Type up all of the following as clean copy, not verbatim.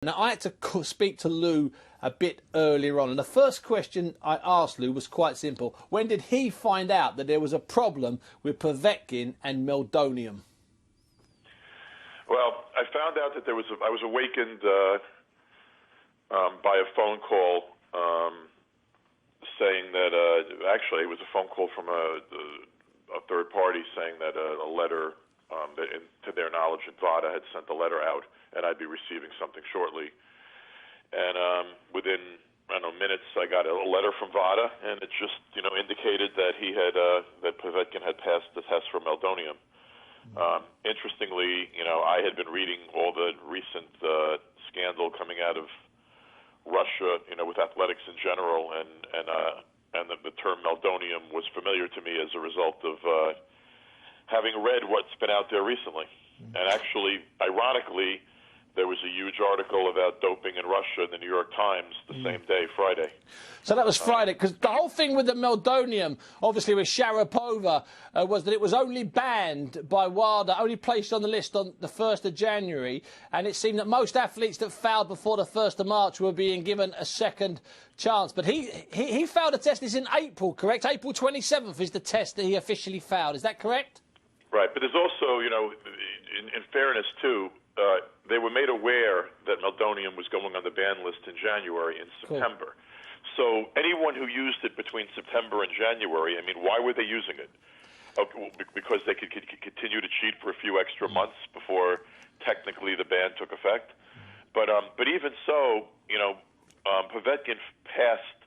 Now, I had to speak to Lou a bit earlier on, and the first question I asked Lou was quite simple. When did he find out that there was a problem with Povetkin and meldonium? Well, I found out that I was awakened by a phone call saying that, actually it was a phone call from a third party saying that a letter, to their knowledge, VADA had sent a letter out, and I'd be receiving something shortly. And within, I don't know, minutes, I got a letter from VADA, and it just, indicated that that Povetkin had passed the test for meldonium. Interestingly, I had been reading all the recent scandal coming out of Russia, with athletics in general, and the term meldonium was familiar to me as a result of having read what's been out there recently. And actually, ironically, there was a huge article about doping in Russia in the New York Times the same day, Friday. So that was Friday, because the whole thing with the meldonium, obviously with Sharapova, was that it was only banned by WADA, only placed on the list on the 1st of January, and it seemed that most athletes that fouled before the 1st of March were being given a second chance. But he failed a test. This is in April, correct? April 27th is the test that he officially failed. Is that correct? Right, but there's also, in fairness, too, they were made aware that meldonium was going on the ban list in January and September. Cool. So anyone who used it between September and January, why were they using it? Because they could continue to cheat for a few extra months before technically the ban took effect. But even so, Povetkin passed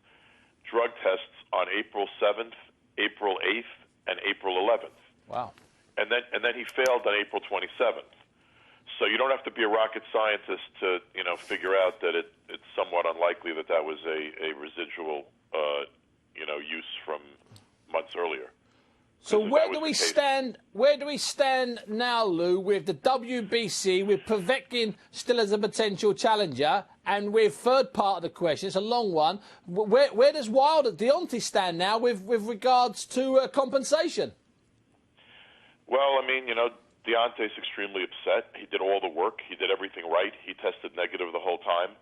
drug tests on April 7th, April 8th, and April 11th. Wow. And then he failed on April 27th. So you don't have to be a rocket scientist to, figure out that it's somewhat unlikely that was a residual, use from months earlier. So where do we stand? Where do we stand now, Lou, with the WBC, with Povetkin still as a potential challenger, and with third part of the question, it's a long one. Where does Deontay stand now with regards to compensation? Well, Deontay's extremely upset. He did all the work. He did everything right. He tested negative the whole time.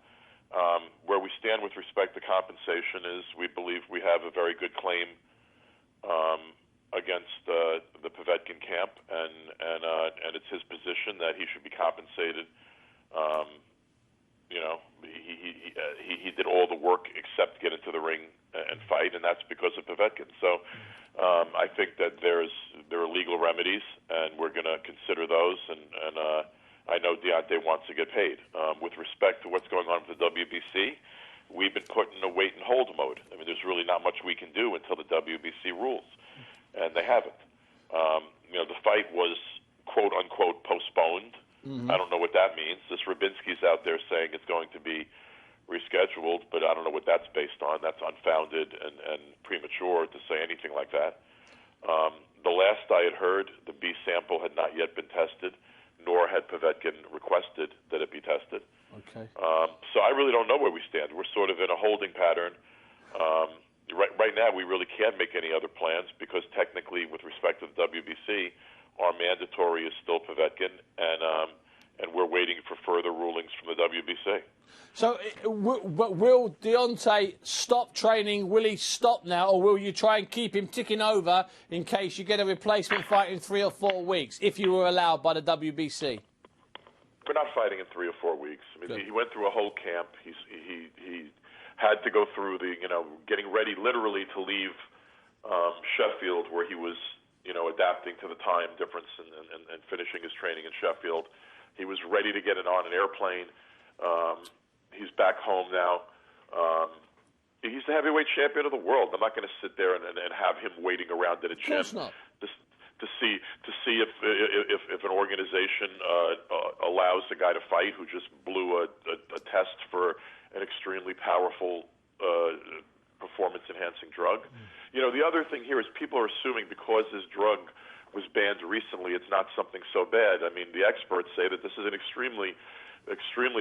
Where we stand with respect to compensation is we believe we have a very good claim against the Povetkin camp, and it's his position that he should be compensated. He did all the work except get into the ring and fight, and that's because of Povetkin. So I think that there are legal remedies, and we're going to consider those. And I know Deontay wants to get paid. With respect to what's going on with the WBC, we've been put in a wait and hold mode. There's really not much we can do until the WBC rules, and they haven't. The fight was quote unquote postponed. Mm-hmm. I don't know what that means. This Rabinsky's out there saying it's going to be rescheduled, but I don't know what that's based on. That's unfounded and premature to say anything like that. The last I had heard, the B sample had not yet been tested, nor had Povetkin requested that it be tested. Okay. So I really don't know where we stand. We're sort of in a holding pattern. Right now, we really can't make any other plans because technically, with respect to the WBC, our mandatory is still Povetkin, and we're waiting for further rulings from the WBC. So, will Deontay stop training? Will he stop now, or will you try and keep him ticking over in case you get a replacement fight in 3 or 4 weeks, if you were allowed by the WBC? We're not fighting in 3 or 4 weeks. He went through a whole camp. He had to go through getting ready literally to leave Sheffield, where he was adapting to the time difference and finishing his training in Sheffield. He was ready to get on an airplane. He's back home now. He's the heavyweight champion of the world. I'm not going to sit there and have him waiting around at a gym to see if an organization allows a guy to fight who just blew a test for an extremely powerful performance-enhancing drug. The other thing here is people are assuming because this drug was banned recently, it's not something so bad. The experts say that this is an extremely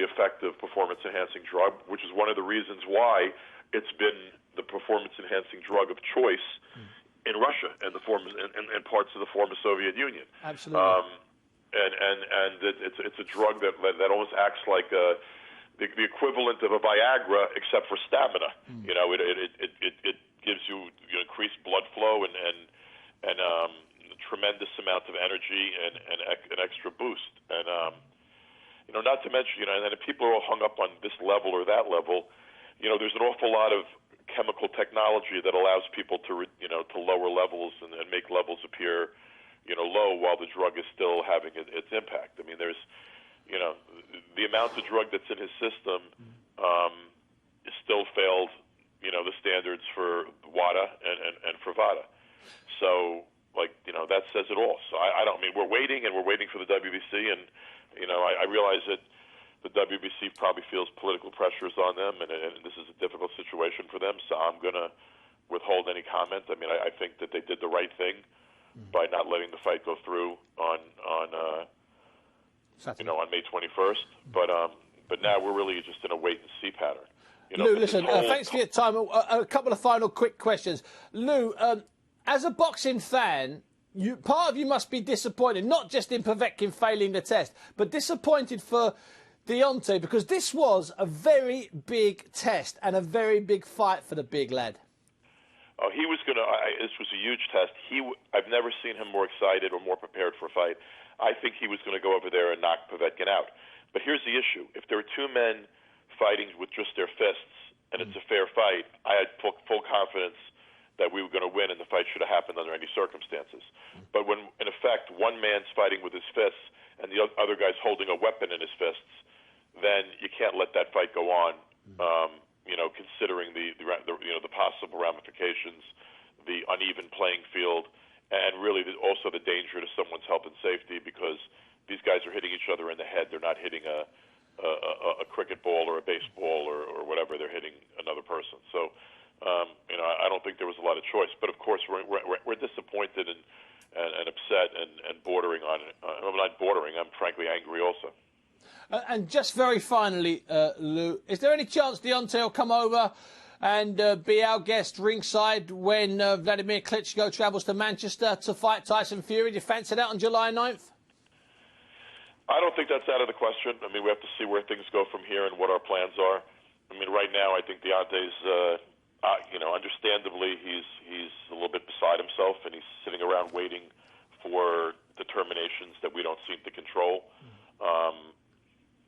effective performance-enhancing drug, which is one of the reasons why it's been the performance-enhancing drug of choice in Russia and parts of the former Soviet Union. Absolutely. And it's a drug that almost acts like the equivalent of a Viagra, except for stamina. You know, it gives you, increased blood flow and tremendous amounts of energy and an extra boost. And not to mention, and if people are all hung up on this level or that level, there's an awful lot of chemical technology that allows people to to lower levels and make levels appear low while the drug is still having its impact. I mean, there's the amount of drug that's in his system still failed the standards for WADA and for VADA. So that says it all. So I don't mean we're waiting for the WBC, and I realize that the WBC probably feels political pressures on them, and this is a difficult situation for them. So I'm going to withhold any comment. I mean, I think that they did the right thing by not letting the fight go through on May 21st. But now we're really just in a wait and see pattern. Lou, listen, thanks for your time. A couple of final quick questions. Lou, as a boxing fan, part of you must be disappointed, not just in Povetkin failing the test, but disappointed for Deontay, because this was a very big test and a very big fight for the big lad. Oh, he was going to. This was a huge test. I've never seen him more excited or more prepared for a fight. I think he was going to go over there and knock Povetkin out. But here's the issue: if there were two men fighting with just their fists, and it's a fair fight, I had full confidence that we were going to win, and the fight should have happened under any circumstances. But when, in effect, one man's fighting with his fists and the other guy's holding a weapon in his fists, then you can't let that fight go on. Considering the possible ramifications, the uneven playing field, and really also the danger to someone's health and safety, because these guys are hitting each other in the head. They're not hitting a cricket ball or a baseball or whatever. They're hitting another person. So, I don't think there was a lot of choice. But of course, we're disappointed and upset and bordering on it. I'm not bordering. I'm frankly angry also. And just very finally, Lou, is there any chance Deontay will come over and be our guest ringside when Vladimir Klitschko travels to Manchester to fight Tyson Fury? Do you fancy that on July 9th? I don't think that's out of the question. I mean, we have to see where things go from here and what our plans are. I mean, right now, I think Deontay's, understandably, he's a little bit beside himself, and he's sitting around waiting for determinations that we don't seem to control.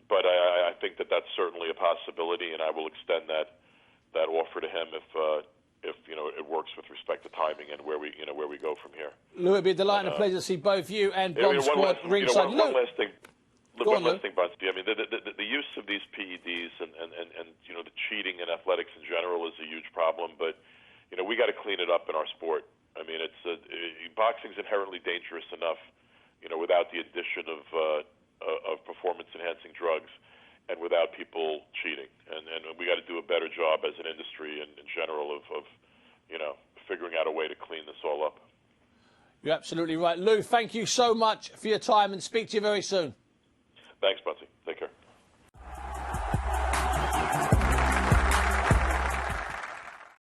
But I think that that's certainly a possibility, and I will extend that offer to him if it works with respect to timing and where we go from here. Lou, it'd be a delight and a pleasure to see both you and Bomb Squad ringside. One last thing, Bunsky. I mean, the use of these PEDs and the cheating in athletics in general is a huge problem. But we got to clean it up in our sport. I mean, boxing's inherently dangerous enough, without the addition of performance-enhancing drugs and without people cheating. And we got to do a better job as an industry and in general of figuring out a way to clean this all up. You're absolutely right. Lou, thank you so much for your time, and speak to you very soon. Thanks, Bunsy.